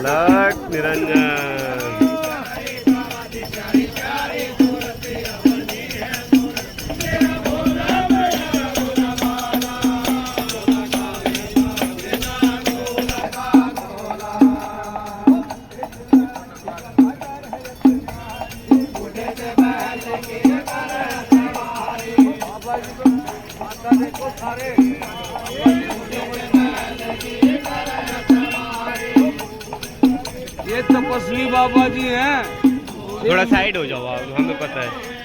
अलग निरंजन। ये तपस्वी बाबा जी हैं। थोड़ा साइड हो जाओ आप, हमें पता है।